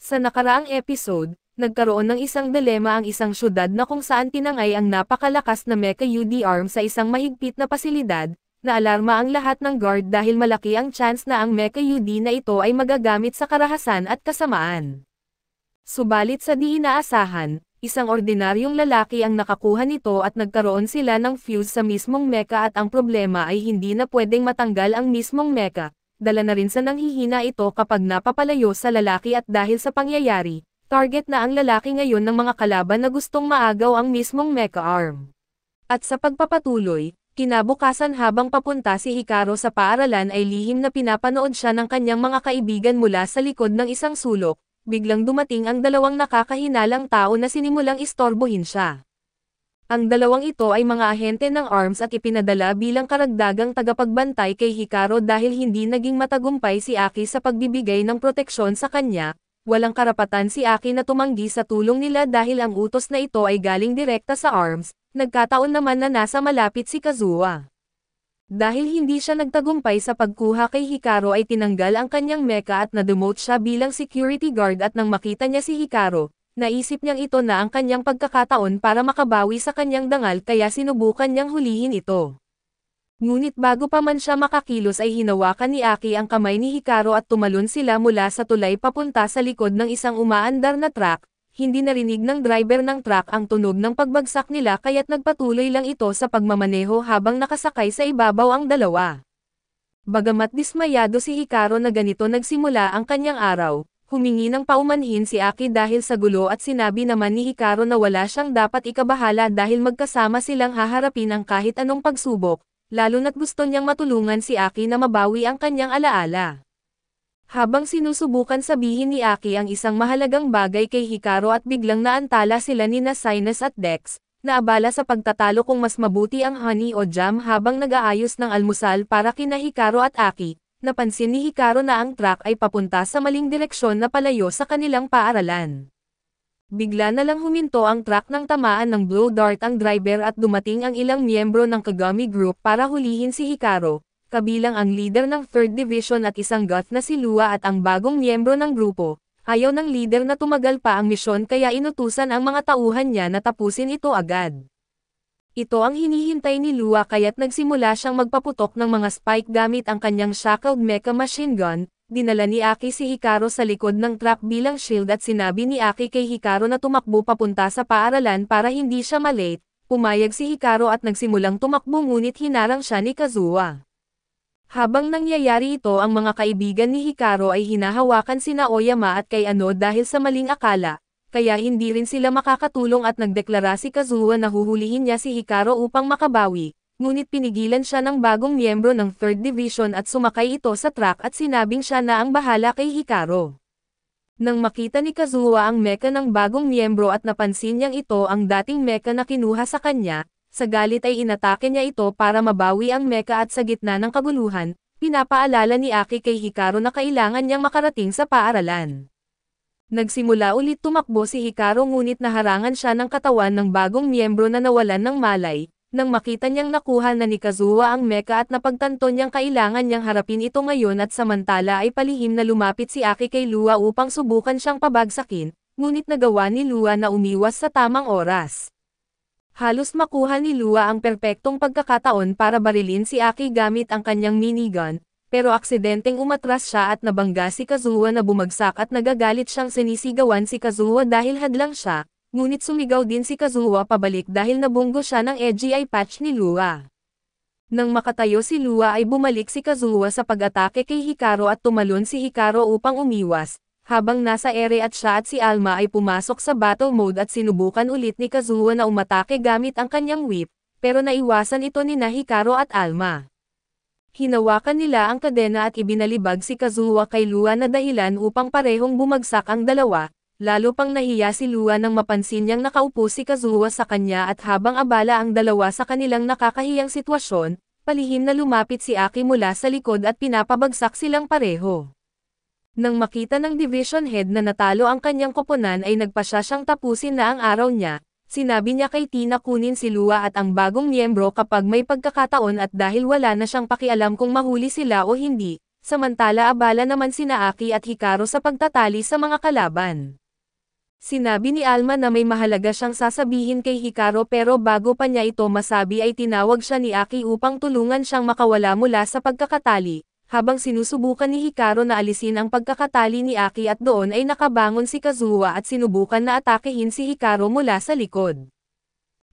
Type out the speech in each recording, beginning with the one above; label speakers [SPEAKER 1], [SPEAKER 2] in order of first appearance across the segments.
[SPEAKER 1] Sa nakaraang episode, nagkaroon ng isang dilema ang isang syudad na kung saan tinangay ang napakalakas na Mecha UD arm sa isang mahigpit na pasilidad, na alarma ang lahat ng guard dahil malaki ang chance na ang Mecha UD na ito ay magagamit sa karahasan at kasamaan. Subalit sa di inaasahan, isang ordinaryong lalaki ang nakakuha nito at nagkaroon sila ng fuse sa mismong mecha at ang problema ay hindi na pwedeng matanggal ang mismong mecha. Dala na rin sa nanghihina ito kapag napapalayo sa lalaki at dahil sa pangyayari, target na ang lalaki ngayon ng mga kalaban na gustong maagaw ang mismong mecha arm. At sa pagpapatuloy, kinabukasan habang papunta si Hikaru sa paaralan ay lihim na pinapanood siya ng kanyang mga kaibigan mula sa likod ng isang sulok, biglang dumating ang dalawang nakakahinalang tao na sinimulang istorbohin siya. Ang dalawang ito ay mga ahente ng ARMS at ipinadala bilang karagdagang tagapagbantay kay Hikaru dahil hindi naging matagumpay si Aki sa pagbibigay ng proteksyon sa kanya. Walang karapatan si Aki na tumanggi sa tulong nila dahil ang utos na ito ay galing direkta sa ARMS, nagkataon naman na nasa malapit si Kazuha. Dahil hindi siya nagtagumpay sa pagkuha kay Hikaru ay tinanggal ang kanyang mecha at na-demote siya bilang security guard at nang makita niya si Hikaru, naisip niyang ito na ang kanyang pagkakataon para makabawi sa kanyang dangal kaya sinubukan niyang hulihin ito. Ngunit bago pa man siya makakilos ay hinawakan ni Aki ang kamay ni Hikaru at tumalon sila mula sa tulay papunta sa likod ng isang umaandar na truck. Hindi narinig ng driver ng truck ang tunog ng pagbagsak nila kaya't nagpatuloy lang ito sa pagmamaneho habang nakasakay sa ibabaw ang dalawa. Bagamat dismayado si Hikaru na ganito nagsimula ang kanyang araw, humingi ng paumanhin si Aki dahil sa gulo at sinabi naman ni Hikaru na wala siyang dapat ikabahala dahil magkasama silang haharapin ang kahit anong pagsubok, lalo na't gusto niyang matulungan si Aki na mabawi ang kanyang alaala. Habang sinusubukan sabihin ni Aki ang isang mahalagang bagay kay Hikaru at biglang naantala sila ni Sinus at Dex, na abala sa pagtatalo kung mas mabuti ang honey o jam habang nag-aayos ng almusal para kina Hikaru at Aki. Napansin ni Hikaru na ang truck ay papunta sa maling direksyon na palayo sa kanilang paaralan. Bigla na lang huminto ang truck nang tamaan ng blow dart ang driver at dumating ang ilang miyembro ng Kagami Group para hulihin si Hikaru, kabilang ang leader ng 3rd Division at isang goth na si Lua at ang bagong miyembro ng grupo. Ayaw ng leader na tumagal pa ang misyon kaya inutusan ang mga tauhan niya na tapusin ito agad. Ito ang hinihintay ni Lua kaya't nagsimula siyang magpaputok ng mga spike gamit ang kanyang shackled mecha machine gun. Dinala ni Aki si Hikaru sa likod ng truck bilang shield at sinabi ni Aki kay Hikaru na tumakbo papunta sa paaralan para hindi siya malate. Pumayag si Hikaru at nagsimulang tumakbo ngunit hinarang siya ni Kazuha. Habang nangyayari ito ang mga kaibigan ni Hikaru ay hinahawakan sina Oyama at kay Ano dahil sa maling akala. Kaya hindi rin sila makakatulong at nagdeklara si Kazuha na huhulihin niya si Hikaru upang makabawi, ngunit pinigilan siya ng bagong miyembro ng 3rd Division at sumakay ito sa truck at sinabing siya na ang bahala kay Hikaru. Nang makita ni Kazuha ang mecha ng bagong miyembro at napansin niyang ito ang dating mecha na kinuha sa kanya, sa galit ay inatake niya ito para mabawi ang mecha at sa gitna ng kaguluhan, pinapaalala ni Aki kay Hikaru na kailangan niyang makarating sa paaralan. Nagsimula ulit tumakbo si Hikaru ngunit naharangan siya ng katawan ng bagong miyembro na nawalan ng malay, nang makita niyang nakuha na ni Kazuha ang mecha at napagtanto niyang kailangan niyang harapin ito ngayon at samantala ay palihim na lumapit si Aki kay Lua upang subukan siyang pabagsakin, ngunit nagawa ni Lua na umiwas sa tamang oras. Halos makuha ni Lua ang perpektong pagkakataon para barilin si Aki gamit ang kanyang minigun, pero aksidenteng umatras siya at nabangga si Kazuha na bumagsak at nagagalit siyang sinisigawan si Kazuha dahil hadlang siya, ngunit sumigaw din si Kazuha pabalik dahil nabunggo siya ng AGI patch ni Lua. Nang makatayo si Lua ay bumalik si Kazuha sa pag-atake kay Hikaru at tumalon si Hikaru upang umiwas, habang nasa ere at siya at si Alma ay pumasok sa battle mode at sinubukan ulit ni Kazuha na umatake gamit ang kanyang whip, pero naiwasan ito ni Hikaru at Alma. Hinawakan nila ang kadena at ibinalibag si Kazuha kay Lua na dahilan upang parehong bumagsak ang dalawa, lalo pang nahiya si Lua nang mapansin niyang nakaupo si Kazuha sa kanya at habang abala ang dalawa sa kanilang nakakahiyang sitwasyon, palihim na lumapit si Aki mula sa likod at pinapabagsak silang pareho. Nang makita ng division head na natalo ang kanyang koponan ay nagpasya siyang tapusin na ang araw niya. Sinabi niya kay Tina kunin si Lua at ang bagong miyembro kapag may pagkakataon at dahil wala na siyang pakialam kung mahuli sila o hindi, samantala abala naman sina Aki at Hikaru sa pagtatali sa mga kalaban. Sinabi ni Alma na may mahalaga siyang sasabihin kay Hikaru pero bago pa niya ito masabi ay tinawag siya ni Aki upang tulungan siyang makawala mula sa pagkakatali, habang sinusubukan ni Hikaru na alisin ang pagkakatali ni Aki at doon ay nakabangon si Kazuha at sinubukan na atakehin si Hikaru mula sa likod.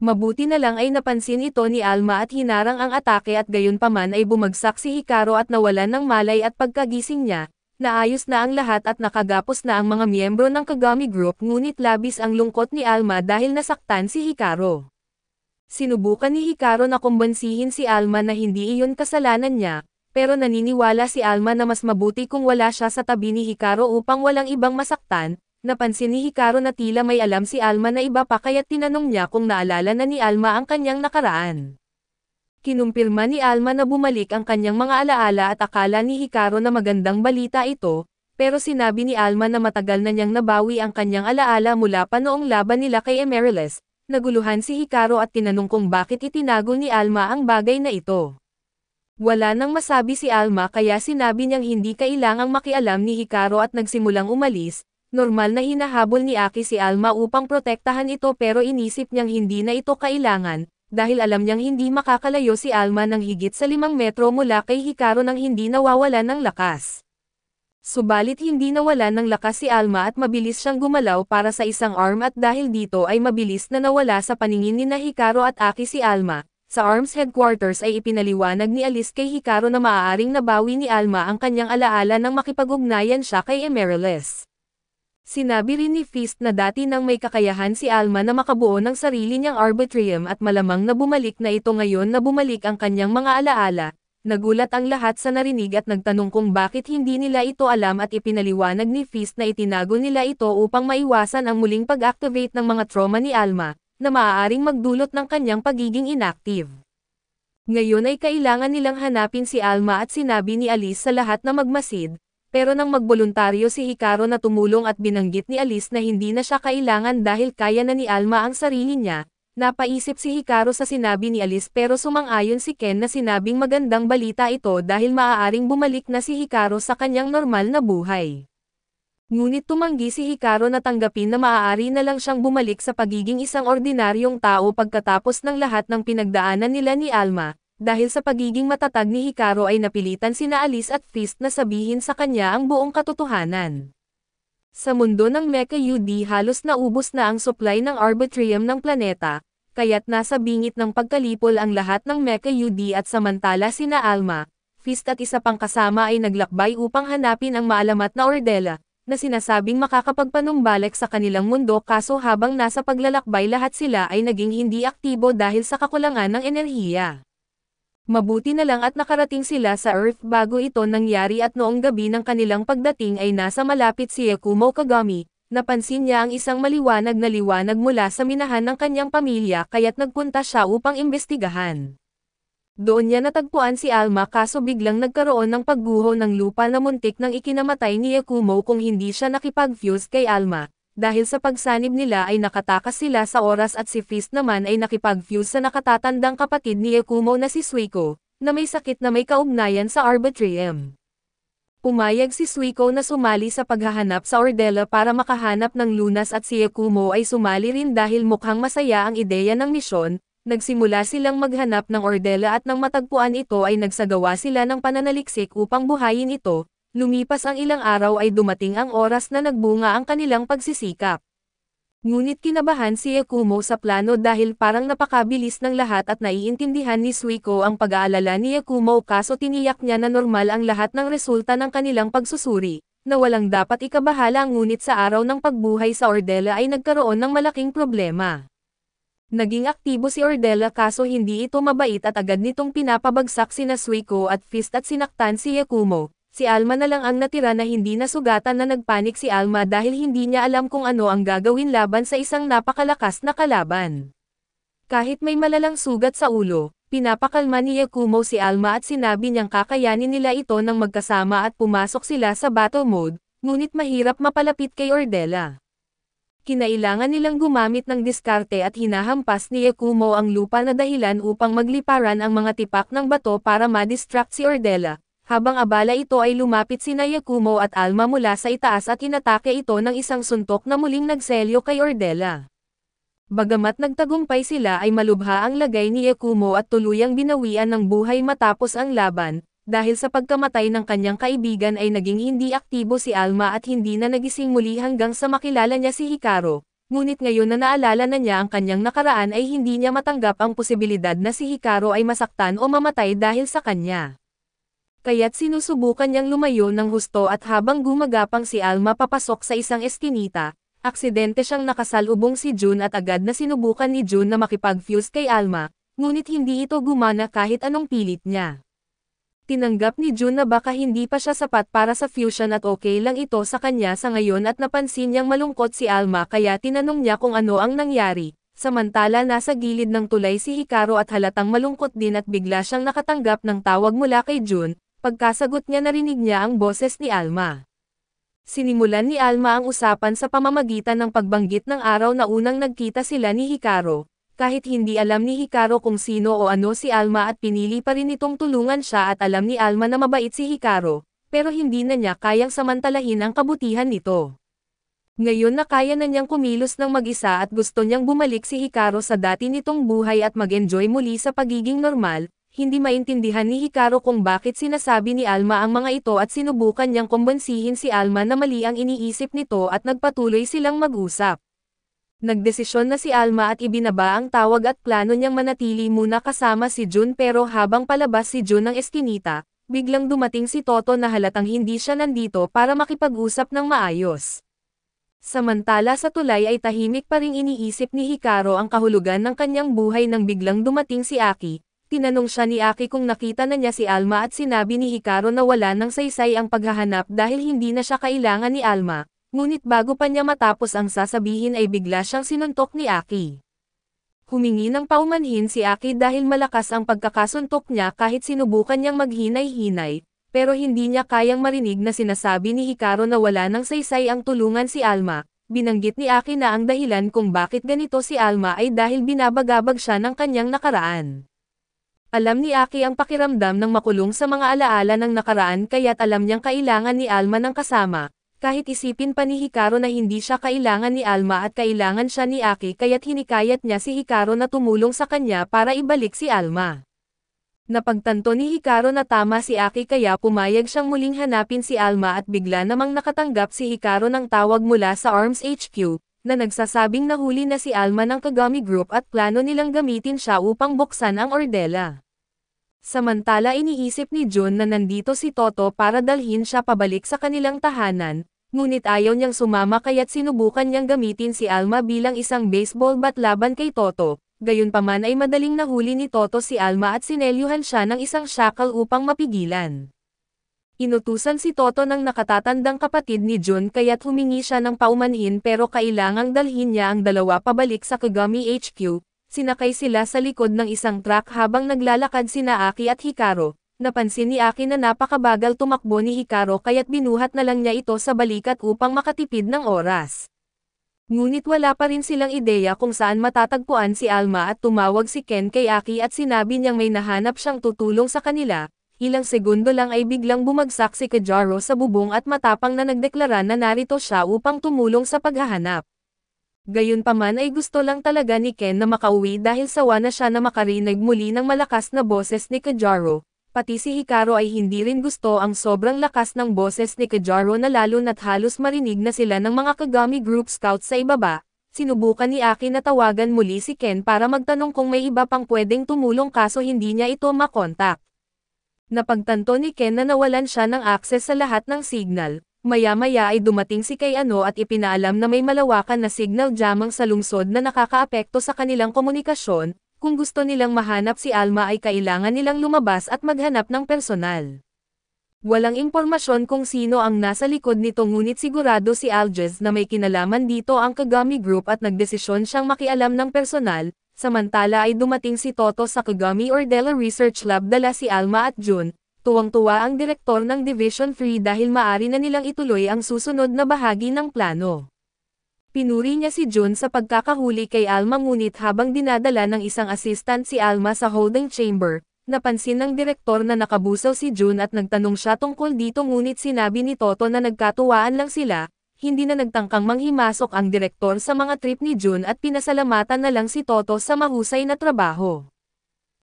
[SPEAKER 1] Mabuti na lang ay napansin ito ni Alma at hinarang ang atake at gayunpaman ay bumagsak si Hikaru at nawalan ng malay at pagkagising niya, naayos na ang lahat at nakagapos na ang mga miyembro ng Kagami Group ngunit labis ang lungkot ni Alma dahil nasaktan si Hikaru. Sinubukan ni Hikaru na kumbansihin si Alma na hindi iyon kasalanan niya, pero naniniwala si Alma na mas mabuti kung wala siya sa tabi ni Hikaru upang walang ibang masaktan. Napansin ni Hikaru na tila may alam si Alma na iba pa kaya't tinanong niya kung naalala na ni Alma ang kanyang nakaraan. Kinumpirma ni Alma na bumalik ang kanyang mga alaala at akala ni Hikaru na magandang balita ito, pero sinabi ni Alma na matagal na niyang nabawi ang kanyang alaala mula pa noong laban nila kay Amaryllis. Naguluhan si Hikaru at tinanong kung bakit itinago ni Alma ang bagay na ito. Wala nang masabi si Alma kaya sinabi niyang hindi kailangang makialam ni Hikaru at nagsimulang umalis. Normal na hinahabol ni Aki si Alma upang protektahan ito pero inisip niyang hindi na ito kailangan, dahil alam niyang hindi makakalayo si Alma ng higit sa 5 metro mula kay Hikaru nang hindi nawawalan ng lakas. Subalit hindi nawalan ng lakas si Alma at mabilis siyang gumalaw para sa isang arm at dahil dito ay mabilis na nawala sa paningin ni Hikaru at Aki si Alma. Sa ARMS headquarters ay ipinaliwanag ni Alice kay Hikaru na maaaring nabawi ni Alma ang kanyang alaala nang makipag-ugnayan siya kay Amaryllis. Sinabi rin ni Feast na dati nang may kakayahan si Alma na makabuo ng sarili niyang Arbitrium at malamang na bumalik na ito ngayon na bumalik ang kanyang mga alaala. Nagulat ang lahat sa narinig at nagtanong kung bakit hindi nila ito alam at ipinaliwanag ni Feast na itinago nila ito upang maiwasan ang muling pag-activate ng mga trauma ni Alma, na maaaring magdulot ng kanyang pagiging inactive. Ngayon ay kailangan nilang hanapin si Alma at sinabi ni Alice sa lahat na magmasid. Pero nang magboluntaryo si Hikaru na tumulong at binanggit ni Alice na hindi na siya kailangan dahil kaya na ni Alma ang sarili niya, napaisip si Hikaru sa sinabi ni Alice pero sumang-ayon si Ken na sinabing magandang balita ito dahil maaaring bumalik na si Hikaru sa kanyang normal na buhay. Ngunit tumanggi si Hikaru na tanggapin na maaari na lang siyang bumalik sa pagiging isang ordinaryong tao pagkatapos ng lahat ng pinagdaanan nila ni Alma. Dahil sa pagiging matatag ni Hikaru ay napilitan sina Alice at Feast na sabihin sa kanya ang buong katotohanan. Sa mundo ng Mecha UD halos naubos na ang supply ng Arbitrium ng planeta, kaya't nasa bingit ng pagkalipol ang lahat ng Mecha UD at samantala sina Alma, Feast at isa pang kasama ay naglakbay upang hanapin ang maalamat na Ordella, na sinasabing makakapagpanumbalik sa kanilang mundo kaso habang nasa paglalakbay lahat sila ay naging hindi aktibo dahil sa kakulangan ng enerhiya. Mabuti na lang at nakarating sila sa Earth bago ito nangyari at noong gabi ng kanilang pagdating ay nasa malapit si Yakumo Kagami, napansin niya ang isang maliwanag na liwanag mula sa minahan ng kanyang pamilya kaya't nagpunta siya upang imbestigahan. Doon niya natagpuan si Alma kaso biglang nagkaroon ng pagguho ng lupa na muntik nang ikinamatay ni Yakumo kung hindi siya nakipag-fuse kay Alma. Dahil sa pagsanib nila ay nakatakas sila sa oras at si Feast naman ay nakipag-fuse sa nakatatandang kapatid ni Yakumo na si Suiko, na may sakit na may kaugnayan sa Arbitrium. Pumayag si Suiko na sumali sa paghahanap sa Ordella para makahanap ng lunas at si Yakumo ay sumali rin dahil mukhang masaya ang ideya ng misyon. Nagsimula silang maghanap ng Ordella at nang matagpuan ito ay nagsagawa sila ng pananaliksik upang buhayin ito. Lumipas ang ilang araw ay dumating ang oras na nagbunga ang kanilang pagsisikap. Ngunit kinabahan si Yakumo sa plano dahil parang napakabilis ng lahat at naiintindihan ni Suiko ang pag-aalala ni Yakumo kaso tiniyak niya na normal ang lahat ng resulta ng kanilang pagsusuri, na walang dapat ikabahala ngunit sa araw ng pagbuhay sa Ordella ay nagkaroon ng malaking problema. Naging aktibo si Ordella kaso hindi ito mabait at agad nitong pinapabagsak sina Suiko at Feast at sinaktan si Yakumo. Si Alma na lang ang natira na hindi nasugatan na nagpanik si Alma dahil hindi niya alam kung ano ang gagawin laban sa isang napakalakas na kalaban. Kahit may malalang sugat sa ulo, pinapakalma ni Yakumo si Alma at sinabi niyang kakayanin nila ito nang magkasama at pumasok sila sa battle mode, ngunit mahirap mapalapit kay Ordella. Kinailangan nilang gumamit ng diskarte at hinahampas ni Yakumo ang lupa na dahilan upang magliparan ang mga tipak ng bato para ma-distract si Ordella. Habang abala ito ay lumapit sina Yakumo at Alma mula sa itaas at inatake ito ng isang suntok na muling nagselyo kay Ordela. Bagamat nagtagumpay sila ay malubha ang lagay ni Yakumo at tuluyang binawian ng buhay matapos ang laban, dahil sa pagkamatay ng kanyang kaibigan ay naging hindi aktibo si Alma at hindi na nagising muli hanggang sa makilala niya si Hikaru. Ngunit ngayon na naalala na niya ang kanyang nakaraan ay hindi niya matanggap ang posibilidad na si Hikaru ay masaktan o mamatay dahil sa kanya. Kaya't sinusubukan niyang lumayo ng husto at habang gumagapang si Alma papasok sa isang eskinita, aksidente siyang nakasalubong si Jun at agad na sinubukan ni Jun na makipag-fuse kay Alma, ngunit hindi ito gumana kahit anong pilit niya. Tinanggap ni Jun na baka hindi pa siya sapat para sa fusion at okay lang ito sa kanya sa ngayon at napansin niyang malungkot si Alma kaya tinanong niya kung ano ang nangyari. Samantala nasa gilid ng tulay si Hikaru at halatang malungkot din at bigla siyang nakatanggap ng tawag mula kay Jun. Pagkasagot niya narinig niya ang boses ni Alma. Sinimulan ni Alma ang usapan sa pamamagitan ng pagbanggit ng araw na unang nagkita sila ni Hikaru. Kahit hindi alam ni Hikaru kung sino o ano si Alma at pinili pa rin itong tulungan siya at alam ni Alma na mabait si Hikaru, pero hindi na niya kayang samantalahin ang kabutihan nito. Ngayon na kaya na niyang kumilos ng mag-isa at gusto niyang bumalik si Hikaru sa dati nitong buhay at mag-enjoy muli sa pagiging normal. Hindi maintindihan ni Hikaru kung bakit sinasabi ni Alma ang mga ito at sinubukan niyang kumbensihin si Alma na mali ang iniisip nito at nagpatuloy silang mag-usap. Nagdesisyon na si Alma at ibinaba ang tawag at plano niyang manatili muna kasama si Jun pero habang palabas si Jun ng eskinita, biglang dumating si Toto na halatang hindi siya nandito para makipag-usap ng maayos. Samantala sa tulay ay tahimik pa ring iniisip ni Hikaru ang kahulugan ng kanyang buhay nang biglang dumating si Aki. Tinanong siya ni Aki kung nakita na niya si Alma at sinabi ni Hikaru na wala nang saysay ang paghahanap dahil hindi na siya kailangan ni Alma, ngunit bago pa niya matapos ang sasabihin ay bigla siyang sinuntok ni Aki. Humingi ng paumanhin si Aki dahil malakas ang pagkakasuntok niya kahit sinubukan niyang maghinay-hinay, pero hindi niya kayang marinig na sinasabi ni Hikaru na wala nang saysay ang tulungan si Alma. Binanggit ni Aki na ang dahilan kung bakit ganito si Alma ay dahil binabagabag siya ng kanyang nakaraan. Alam ni Aki ang pakiramdam ng makulong sa mga alaala ng nakaraan kaya't alam niyang kailangan ni Alma ng kasama, kahit isipin pa ni Hikaru na hindi siya kailangan ni Alma at kailangan siya ni Aki kaya't hinikayat niya si Hikaru na tumulong sa kanya para ibalik si Alma. Napagtanto ni Hikaru na tama si Aki kaya pumayag siyang muling hanapin si Alma at bigla namang nakatanggap si Hikaru ng tawag mula sa ARMS HQ, na nagsasabing nahuli na si Alma ng Kagami Group at plano nilang gamitin siya upang buksan ang Ordela. Samantala iniisip ni Jun na nandito si Toto para dalhin siya pabalik sa kanilang tahanan, ngunit ayaw niyang sumama kaya't sinubukan niyang gamitin si Alma bilang isang baseball bat laban kay Toto, gayunpaman ay madaling nahuli ni Toto si Alma at sinelyuhan siya ng isang shackle upang mapigilan. Inutusan si Toto ng nakatatandang kapatid ni Jun kaya't humingi siya ng paumanhin pero kailangang dalhin niya ang dalawa pabalik sa Kagami HQ. Sinakay sila sa likod ng isang truck habang naglalakad sina Aki at Hikaru. Napansin ni Aki na napakabagal tumakbo ni Hikaru kaya't binuhat na lang niya ito sa balikat upang makatipid ng oras. Ngunit wala pa rin silang ideya kung saan matatagpuan si Alma at tumawag si Ken kay Aki at sinabi niyang may nahanap siyang tutulong sa kanila. Ilang segundo lang ay biglang bumagsak si Kajaro sa bubong at matapang na nagdeklara na narito siya upang tumulong sa paghahanap. Gayunpaman ay gusto lang talaga ni Ken na makauwi dahil sawa na siya na makarinig muli ng malakas na boses ni Kajaro. Pati si Hikaru ay hindi rin gusto ang sobrang lakas ng boses ni Kajaro na lalo na't halos marinig na sila ng mga Kagami Group Scouts sa ibaba. Sinubukan ni Aki na tawagan muli si Ken para magtanong kung may iba pang pwedeng tumulong kaso hindi niya ito makontak. Napagtanto ni Ken na nawalan siya ng access sa lahat ng signal. Maya-maya ay dumating si Kayano at ipinaalam na may malawakan na signal jamming sa lungsod na nakakaapekto sa kanilang komunikasyon. Kung gusto nilang mahanap si Alma ay kailangan nilang lumabas at maghanap ng personal. Walang impormasyon kung sino ang nasa likod nito ngunit sigurado si Alges na may kinalaman dito ang Kagami Group at nagdesisyon siyang makialam ng personal. Samantala ay dumating si Toto sa Kagami Ordela Research Lab dala si Alma at Jun. Tuwang-tuwa ang direktor ng Division 3 dahil maari na nilang ituloy ang susunod na bahagi ng plano. Pinuri niya si Jun sa pagkakahuli kay Alma ngunit habang dinadala ng isang assistant si Alma sa holding chamber, napansin ng direktor na nakabusaw si Jun at nagtanong siya tungkol dito ngunit sinabi ni Toto na nagkatuwaan lang sila, hindi na nagtangkang manghimasok ang direktor sa mga trip ni Jun at pinasalamatan na lang si Toto sa mahusay na trabaho.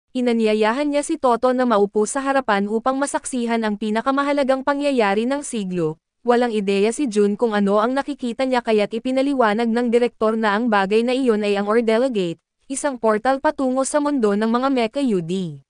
[SPEAKER 1] Inanyayahan niya si Toto na maupo sa harapan upang masaksihan ang pinakamahalagang pangyayari ng siglo. Walang ideya si Jun kung ano ang nakikita niya kaya't ipinaliwanag ng direktor na ang bagay na iyon ay ang Ordella Gate, isang portal patungo sa mundo ng mga Mecha UD.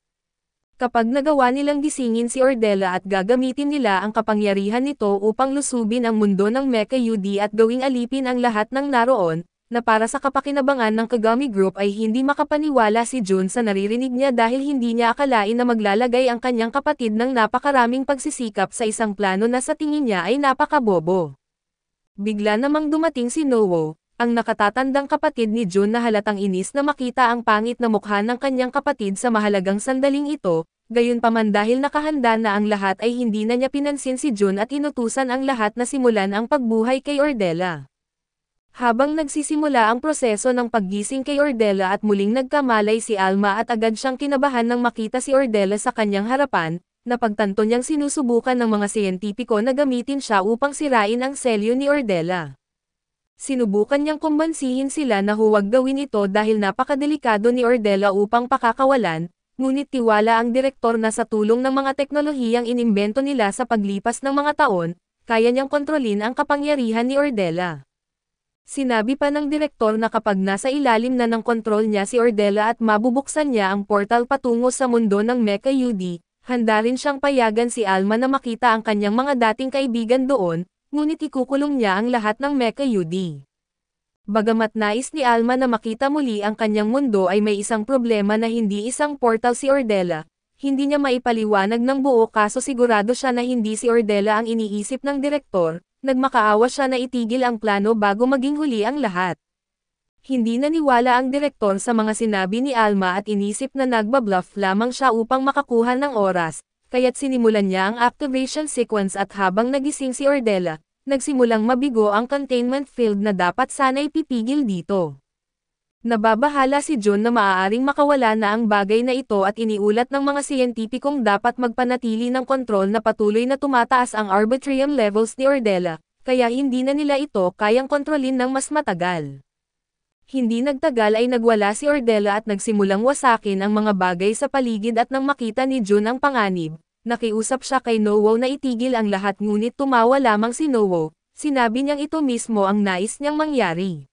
[SPEAKER 1] Kapag nagawa nilang gisingin si Ordella at gagamitin nila ang kapangyarihan nito upang lusubin ang mundo ng Mecha UD at gawing alipin ang lahat ng naroon, na para sa kapakinabangan ng Kagami Group ay hindi makapaniwala si Jun sa naririnig niya dahil hindi niya akalain na maglalagay ang kanyang kapatid ng napakaraming pagsisikap sa isang plano na sa tingin niya ay napakabobo. Bigla namang dumating si Nowo, ang nakatatandang kapatid ni Jun na halatang inis na makita ang pangit na mukha ng kanyang kapatid sa mahalagang sandaling ito, gayunpaman dahil nakahanda na ang lahat ay hindi na niya pinansin si Jun at inutusan ang lahat na simulan ang pagbuhay kay Ordella. Habang nagsisimula ang proseso ng paggising kay Ordella at muling nagkamalay si Alma at agad siyang kinabahan nang makita si Ordella sa kanyang harapan, napagtanto niyang sinusubukan ng mga siyentipiko na gamitin siya upang sirain ang selyo ni Ordella. Sinubukan niyang kumbansihin sila na huwag gawin ito dahil napakadelikado ni Ordella upang pakakawalan, ngunit tiwala ang direktor na sa tulong ng mga teknolohiyang inimbento nila sa paglipas ng mga taon, kaya niyang kontrolin ang kapangyarihan ni Ordella. Sinabi pa ng direktor na kapag nasa ilalim na ng kontrol niya si Ordella at mabubuksan niya ang portal patungo sa mundo ng Mecha UD, handa rin siyang payagan si Alma na makita ang kanyang mga dating kaibigan doon, ngunit ikukulong niya ang lahat ng Mecha UD. Bagamat nais ni Alma na makita muli ang kanyang mundo ay may isang problema na hindi isang portal si Ordella, hindi niya maipaliwanag ng buo kaso sigurado siya na hindi si Ordella ang iniisip ng direktor. Nagmakaawa siya na itigil ang plano bago maging huli ang lahat. Hindi naniwala ang direktor sa mga sinabi ni Alma at inisip na nagbabluff lamang siya upang makakuha ng oras, kaya't sinimulan niya ang activation sequence at habang nagising si Ordella, nagsimulang mabigo ang containment field na dapat sana'y pipigil dito. Nababahala si Jun na maaaring makawala na ang bagay na ito at iniulat ng mga siyentipikong dapat magpanatili ng kontrol na patuloy na tumataas ang arbitrium levels ni Ordella, kaya hindi na nila ito kayang kontrolin ng mas matagal. Hindi nagtagal ay nagwala si Ordella at nagsimulang wasakin ang mga bagay sa paligid at nang makita ni Jun ang panganib, nakiusap siya kay Nowo na itigil ang lahat ngunit tumawa lamang si Nowo, sinabi niyang ito mismo ang nais niyang mangyari.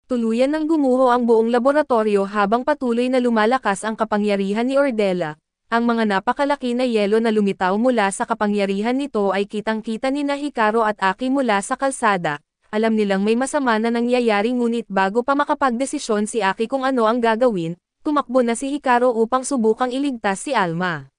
[SPEAKER 1] Tuluyan ng gumuho ang buong laboratorio habang patuloy na lumalakas ang kapangyarihan ni Ordella. Ang mga napakalaki na yelo na lumitaw mula sa kapangyarihan nito ay kitang-kita ni Hikaru at Aki mula sa kalsada. Alam nilang may masama na nangyayari ngunit bago pa makapagdesisyon si Aki kung ano ang gagawin, tumakbo na si Hikaru upang subukang iligtas si Alma.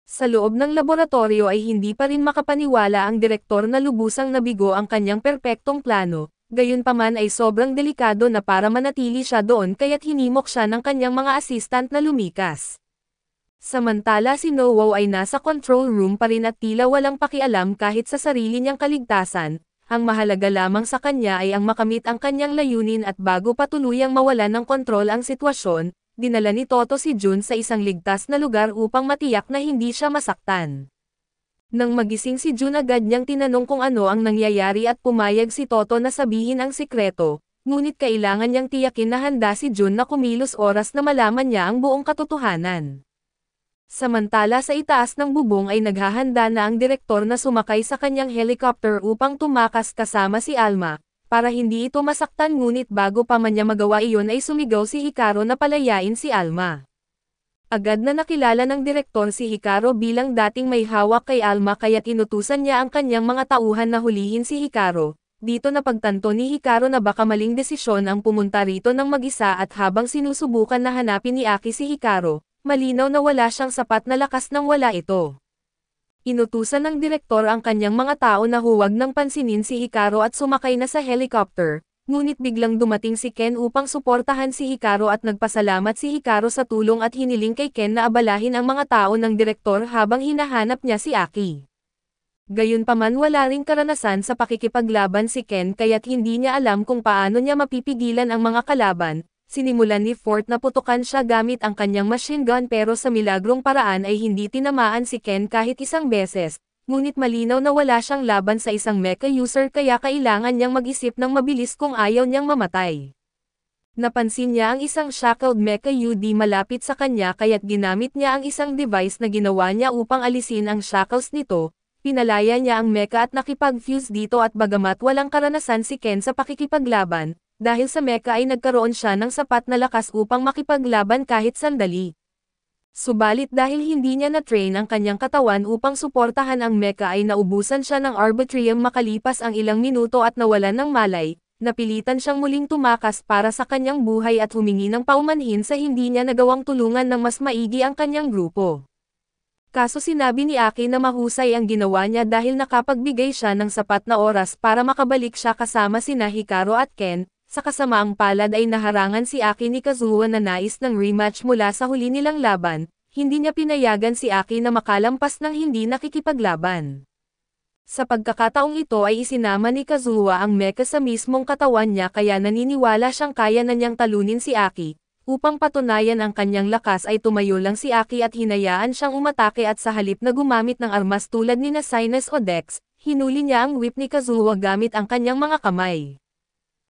[SPEAKER 1] Sa loob ng laboratorio ay hindi pa rin makapaniwala ang direktor na lubusang nabigo ang kanyang perpektong plano. Gayunpaman ay sobrang delikado na para manatili siya doon kaya't hinimok siya ng kanyang mga assistant na lumikas. Samantala si Nowo ay nasa control room pa rin at tila walang pakialam kahit sa sarili niyang kaligtasan, ang mahalaga lamang sa kanya ay ang makamit ang kanyang layunin at bago pa tuluyang mawalan ng kontrol ang sitwasyon, dinala ni Toto si Jun sa isang ligtas na lugar upang matiyak na hindi siya masaktan. Nang magising si Jun agad niyang tinanong kung ano ang nangyayari at pumayag si Toto na sabihin ang sikreto, ngunit kailangan niyang tiyakin na handa si Jun na kumilos oras na malaman niya ang buong katotohanan. Samantala sa itaas ng bubong ay naghahanda na ang direktor na sumakay sa kanyang helicopter upang tumakas kasama si Alma, para hindi ito masaktan ngunit bago pa man niya magawa iyon ay sumigaw si Hikaru na palayain si Alma. Agad na nakilala ng direktor si Hikaru bilang dating may hawak kay Alma kaya't inutusan niya ang kanyang mga tauhan na hulihin si Hikaru. Dito napagtanto ni Hikaru na baka maling desisyon ang pumunta rito ng mag-isa at habang sinusubukan na hanapin ni Aki si Hikaru, malinaw na wala siyang sapat na lakas nang wala ito. Inutusan ng direktor ang kanyang mga tao na huwag nang pansinin si Hikaru at sumakay na sa helicopter. Ngunit biglang dumating si Ken upang suportahan si Hikaru at nagpasalamat si Hikaru sa tulong at hiniling kay Ken na abalahin ang mga tao ng direktor habang hinahanap niya si Aki. Gayunpaman wala ring karanasan sa pakikipaglaban si Ken kaya't hindi niya alam kung paano niya mapipigilan ang mga kalaban, Sinimulan ni Fort na putukan siya gamit ang kanyang machine gun pero sa milagrong paraan ay hindi tinamaan si Ken kahit isang beses, ngunit malinaw na wala siyang laban sa isang mecha user kaya kailangan niyang mag-isip ng mabilis kung ayaw niyang mamatay. Napansin niya ang isang shackled mecha UD malapit sa kanya kaya't ginamit niya ang isang device na ginawa niya upang alisin ang shackles nito, pinalaya niya ang mecha at nakipag-fuse dito at bagamat walang karanasan si Ken sa pakikipaglaban, dahil sa mecha ay nagkaroon siya ng sapat na lakas upang makipaglaban kahit sandali. Subalit dahil hindi niya na-train ang kanyang katawan upang suportahan ang mecha ay naubusan siya ng arbitrium makalipas ang ilang minuto at nawalan ng malay. Napilitan siyang muling tumakas para sa kanyang buhay at humingi ng paumanhin sa hindi niya nagawang tulungan ng mas maigi ang kanyang grupo. Kaso sinabi ni Aki na mahusay ang ginawa niya dahil nakapagbigay siya ng sapat na oras para makabalik siya kasama sina Hikaru at Ken, sa kasamaang palad ay naharangan si Aki ni Kazuha na nais ng rematch mula sa huli nilang laban, hindi niya pinayagan si Aki na makalampas ng hindi nakikipaglaban. Sa pagkakataong ito ay isinama ni Kazuha ang mecha sa mismong katawan niya kaya naniniwala siyang kaya na niyang talunin si Aki. Upang patunayan ang kanyang lakas ay tumayo lang si Aki at hinayaan siyang umatake at sa halip na gumamit ng armas tulad ni Sinus o Dex, hinuli niya ang whip ni Kazuha gamit ang kanyang mga kamay.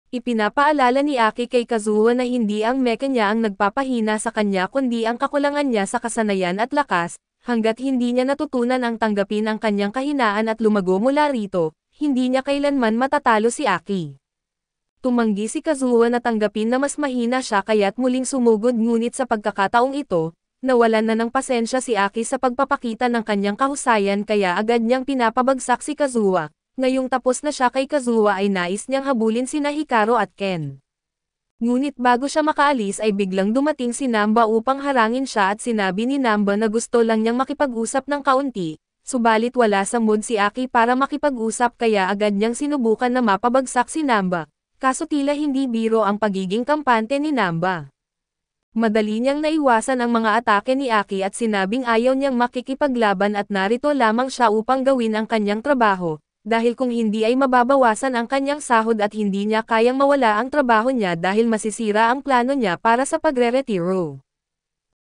[SPEAKER 1] Ipinapaalala ni Aki kay Kazuha na hindi ang mecha niya ang nagpapahina sa kanya kundi ang kakulangan niya sa kasanayan at lakas. Hanggat hindi niya natutunan ang tanggapin ang kanyang kahinaan at lumago mula rito, hindi niya kailanman matatalo si Aki. Tumanggi si Kazuha na tanggapin na mas mahina siya kaya't muling sumugod ngunit sa pagkakataong ito, nawalan na ng pasensya si Aki sa pagpapakita ng kanyang kahusayan kaya agad niyang pinapabagsak si Kazuha. Ngayong tapos na siya kay Kazuha ay nais niyang habulin sina Hikaru at Ken. Ngunit bago siya makaalis ay biglang dumating si Namba upang harangin siya at sinabi ni Namba na gusto lang niyang makipag-usap ng kaunti, subalit wala sa mood si Aki para makipag-usap kaya agad niyang sinubukan na mapabagsak si Namba, kaso tila hindi biro ang pagiging kampante ni Namba. Madali niyang naiwasan ang mga atake ni Aki at sinabing ayaw niyang makikipaglaban at narito lamang siya upang gawin ang kanyang trabaho. Dahil kung hindi ay mababawasan ang kanyang sahod at hindi niya kayang mawala ang trabaho niya dahil masisira ang plano niya para sa pagre-retiro.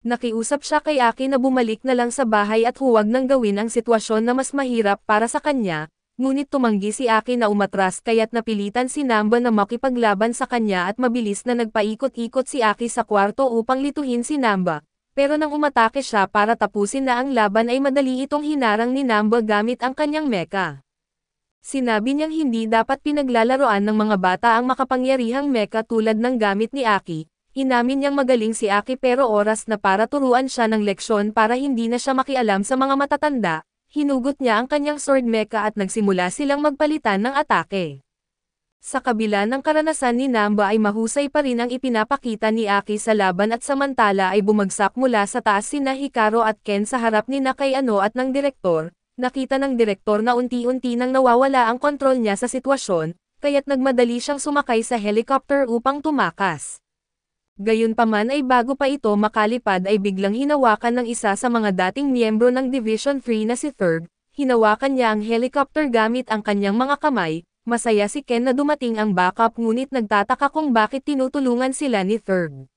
[SPEAKER 1] Nakiusap siya kay Aki na bumalik na lang sa bahay at huwag nang gawin ang sitwasyon na mas mahirap para sa kanya, ngunit tumanggi si Aki na umatras kaya't napilitan si Namba na makipaglaban sa kanya at mabilis na nagpaikot-ikot si Aki sa kwarto upang lituhin si Namba. Pero nang umatake siya para tapusin na ang laban ay madali itong hinarang ni Namba gamit ang kanyang mecha. Sinabi niyang hindi dapat pinaglalaroan ng mga bata ang makapangyarihang mecha tulad ng gamit ni Aki. Inamin niyang magaling si Aki pero oras na para turuan siya ng leksyon para hindi na siya makialam sa mga matatanda. Hinugot niya ang kanyang sword mecha at nagsimula silang magpalitan ng atake. Sa kabila ng karanasan ni Namba ay mahusay pa rin ang ipinapakita ni Aki sa laban at samantala ay bumagsak mula sa taas sina Hikaru at Ken sa harap ni Nakayano at ng direktor. Nakita ng direktor na unti-unti nang nawawala ang kontrol niya sa sitwasyon, kaya't nagmadali siyang sumakay sa helicopter upang tumakas. Gayunpaman ay bago pa ito makalipad ay biglang hinawakan ng isa sa mga dating miyembro ng Division 3 na si Thurg, hinawakan niya ang helicopter gamit ang kanyang mga kamay, masaya si Ken na dumating ang backup ngunit nagtataka kung bakit tinutulungan sila ni Thurg.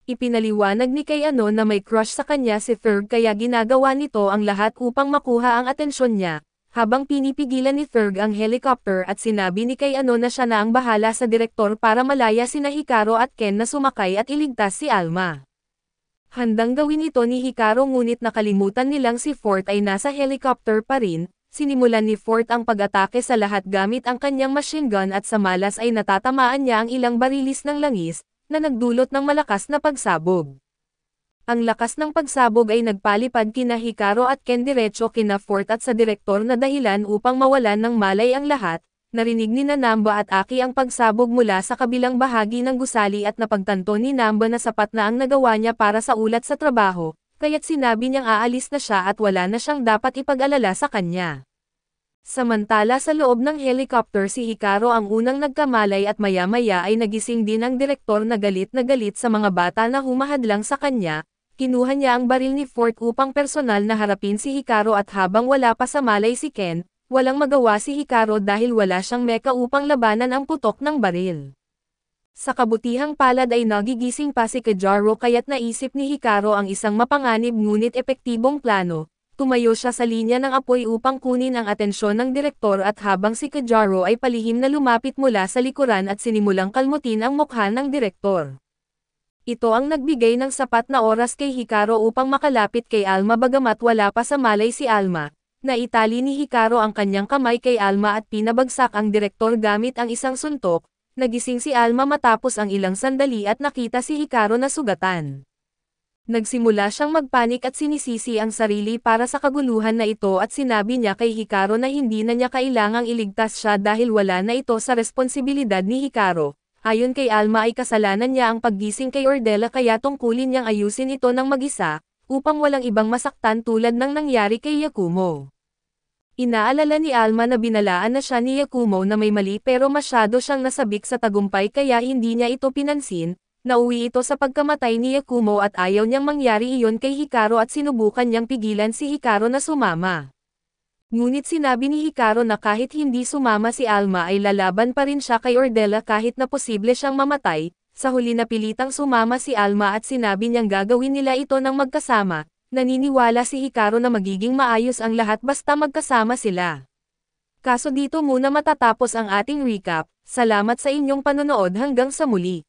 [SPEAKER 1] Ipinaliwanag ni Kayano na may crush sa kanya si Thurg kaya ginagawa nito ang lahat upang makuha ang atensyon niya, habang pinipigilan ni Thurg ang helicopter at sinabi ni Kayano na siya na ang bahala sa direktor para malaya sina Hikaru at Ken na sumakay at iligtas si Alma. Handang gawin ito ni Hikaru ngunit nakalimutan nilang si Fort ay nasa helicopter pa rin, sinimulan ni Fort ang pag-atake sa lahat gamit ang kanyang machine gun at sa malas ay natatamaan niya ang ilang barilis ng langis, na nagdulot ng malakas na pagsabog. Ang lakas ng pagsabog ay nagpalipad kina Hikaru at Ken diretso kina Fort at sa direktor na dahilan upang mawalan ng malay ang lahat. Narinig ni Namba at Aki ang pagsabog mula sa kabilang bahagi ng gusali at napagtanto ni Namba na sapat na ang nagawa niya para sa ulat sa trabaho, kaya't sinabi niyang aalis na siya at wala na siyang dapat ipag-alala sa kanya. Samantala sa loob ng helicopter si Hikaru ang unang nagkamalay at maya-maya ay nagising din ang direktor na galit sa mga bata na humahadlang sa kanya. Kinuha niya ang baril ni Fort upang personal na harapin si Hikaru at habang wala pa sa malay si Ken, walang magawa si Hikaru dahil wala siyang mecha upang labanan ang putok ng baril. Sa kabutihang palad ay nagigising pa si Kajaro kaya't naisip ni Hikaru ang isang mapanganib ngunit epektibong plano. Tumayo siya sa linya ng apoy upang kunin ang atensyon ng direktor at habang si Kajaro ay palihim na lumapit mula sa likuran at sinimulang kalmutin ang mukha ng direktor. Ito ang nagbigay ng sapat na oras kay Hikaru upang makalapit kay Alma bagamat wala pa sa malay si Alma. Naitali ni Hikaru ang kanyang kamay kay Alma at pinabagsak ang direktor gamit ang isang suntok. Nagising si Alma matapos ang ilang sandali at nakita si Hikaru na sugatan. Nagsimula siyang magpanik at sinisisi ang sarili para sa kaguluhan na ito at sinabi niya kay Hikaru na hindi na niya kailangang iligtas siya dahil wala na ito sa responsibilidad ni Hikaru. Ayon kay Alma ay kasalanan niya ang paggising kay Ordela kaya tungkulin niyang ayusin ito ng mag-isa, upang walang ibang masaktan tulad ng nangyari kay Yakumo. Inaalala ni Alma na binalaan na siya ni Yakumo na may mali pero masyado siyang nasabik sa tagumpay kaya hindi niya ito pinansin. Nauwi ito sa pagkamatay ni Yakumo at ayaw niyang mangyari iyon kay Hikaru at sinubukan niyang pigilan si Hikaru na sumama. Ngunit sinabi ni Hikaru na kahit hindi sumama si Alma ay lalaban pa rin siya kay Ordela kahit na posible siyang mamatay. Sa huli napilitang sumama si Alma at sinabi niyang gagawin nila ito ng magkasama. Naniniwala si Hikaru na magiging maayos ang lahat basta magkasama sila. Kaso dito muna matatapos ang ating recap. Salamat sa inyong panonood hanggang sa muli.